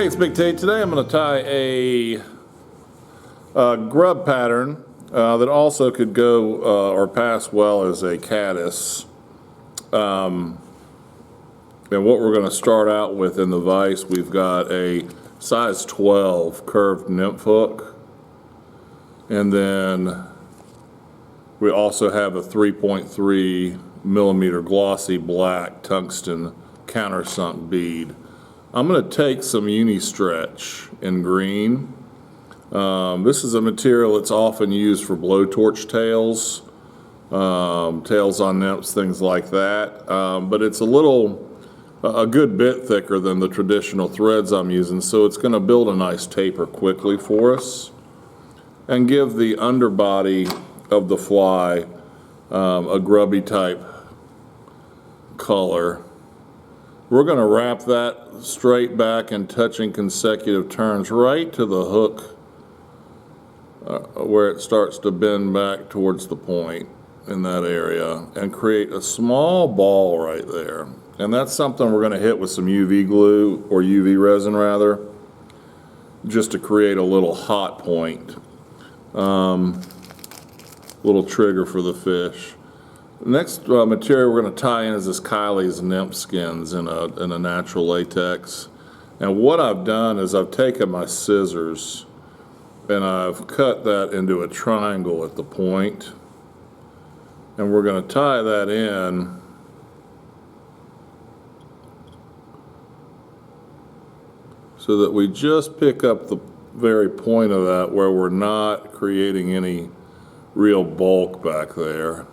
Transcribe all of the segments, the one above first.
Hey, it's Big Tate. Today I'm going to tie a grub pattern that also could go or pass well as a caddis. And what we're going to start out with in the vise, we've got a size 12 curved nymph hook. And then we also have a 3.3 millimeter glossy black tungsten countersunk bead. I'm going to take some uni-stretch in green. This is a material that's often used for blowtorch tails, tails on nymphs, things like that. But it's a good bit thicker than the traditional threads I'm using, so it's going to build a nice taper quickly for us and give the underbody of the fly a grubby type color. We're going to wrap that straight back and touching consecutive turns right to the hook where it starts to bend back towards the point in that area and create a small ball right there. And that's something we're going to hit with some UV glue, or UV resin rather, just to create a little hot point, little trigger for the fish. Next material we're going to tie in is this Kylie's nymph skins in a natural latex. And what I've done is I've taken my scissors and I've cut that into a triangle at the point. And we're going to tie that in so that we just pick up the very point of that where we're not creating any real bulk back there.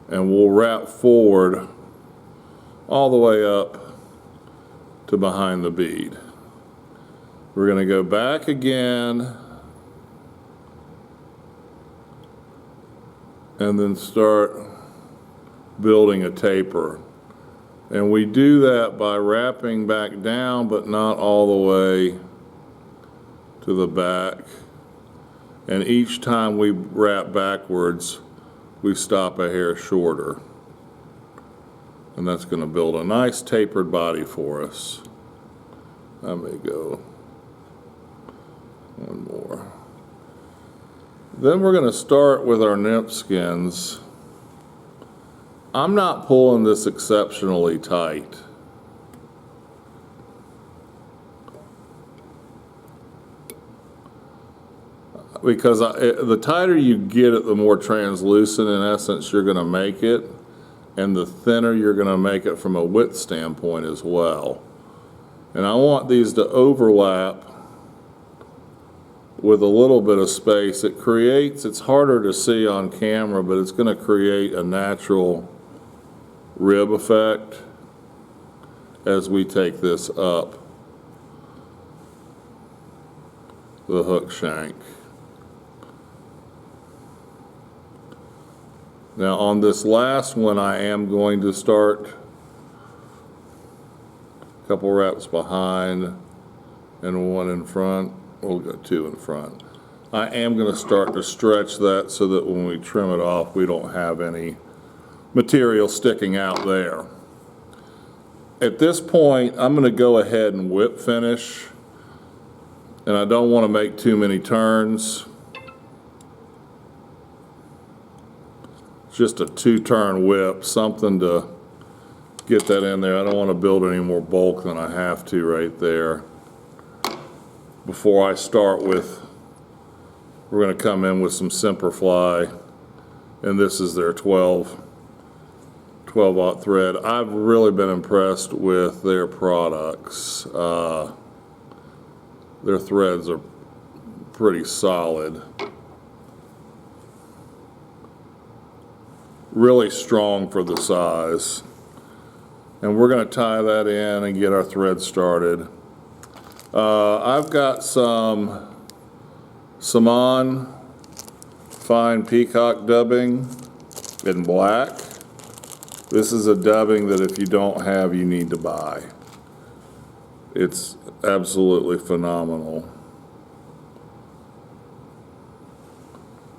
And we'll wrap forward all the way up to behind the bead. We're going to go back again and then start building a taper. And we do that by wrapping back down, but not all the way to the back. And each time we wrap backwards, we stop a hair shorter. And that's going to build a nice tapered body for us. I may go one more. Then we're going to start with our nymph skins. I'm not pulling this exceptionally tight. Because the tighter you get it, the more translucent in essence you're going to make it, and the thinner you're going to make it from a width standpoint as well. And I want these to overlap with a little bit of space. It's harder to see on camera, but it's going to create a natural rib effect as we take this up the hook shank. Now on this last one, I am going to start a couple wraps behind and one in front. We'll go two in front. I am going to start to stretch that so that when we trim it off, we don't have any material sticking out there. At this point, I'm going to go ahead and whip finish, and I don't want to make too many turns. Just a 2-turn whip, something to get that in there. I don't want to build any more bulk than I have to right there. Before I start with, we're going to come in with some Simperfly, and this is their 12-aught thread. I've really been impressed with their products. Their threads are pretty solid. Really strong for the size. And we're going to tie that in and get our thread started. I've got some Saman fine peacock dubbing in black. This is a dubbing that if you don't have, you need to buy. It's absolutely phenomenal.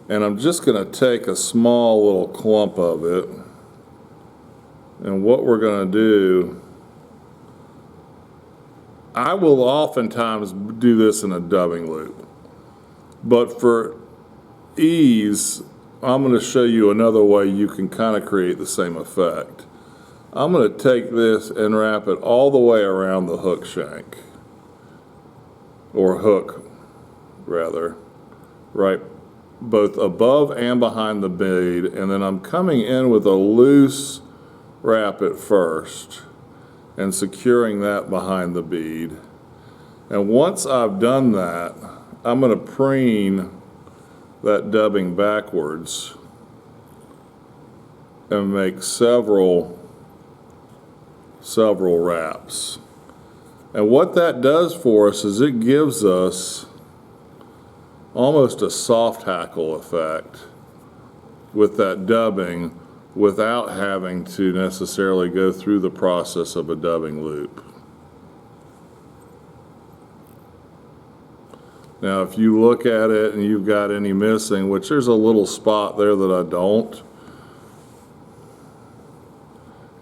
And I'm just going to take a small little clump of it, and what we're going to do, I will oftentimes do this in a dubbing loop, but for ease, I'm going to show you another way you can kind of create the same effect. I'm going to take this and wrap it all the way around the hook shank, or hook rather, right both above and behind the bead, and then I'm coming in with a loose wrap at first and securing that behind the bead. And once I've done that, I'm going to preen that dubbing backwards and make several wraps. And what that does for us is it gives us almost a soft hackle effect with that dubbing without having to necessarily go through the process of a dubbing loop. Now if you look at it and you've got any missing, which there's a little spot there that I don't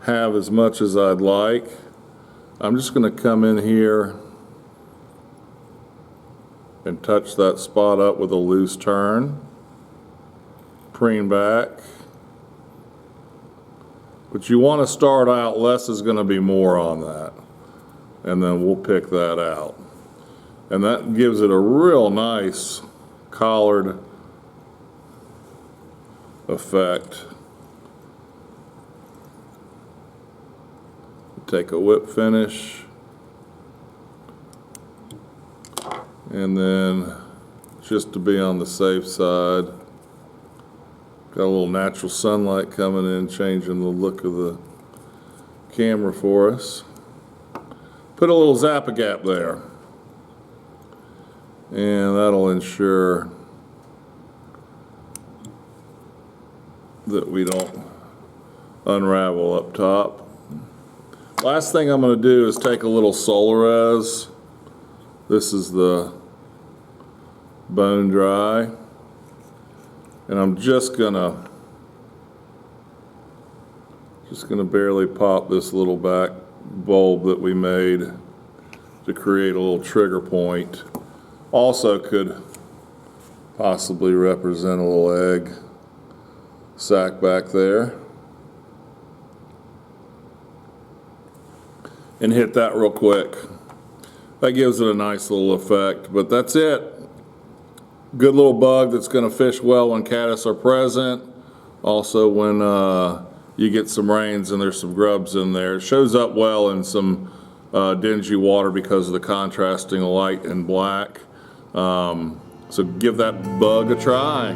have as much as I'd like, I'm just going to come in here and touch that spot up with a loose turn, preen back. But you want to start out, less is going to be more on that, and then we'll pick that out. And that gives it a real nice collared effect. Take a whip finish, and then just to be on the safe side, got a little natural sunlight coming in, changing the look of the camera for us. Put a little Zap-A-Gap there, and that'll ensure that we don't unravel up top. Last thing I'm going to do is take a little Solares. This is the bone dry, and I'm just gonna barely pop this little back bulb that we made to create a little trigger point. Also could possibly represent a little egg sac back there. And hit that real quick. That gives it a nice little effect, but that's it. Good little bug that's going to fish well when caddis are present. Also when you get some rains and there's some grubs in there. It shows up well in some dingy water because of the contrasting light and black. So give that bug a try.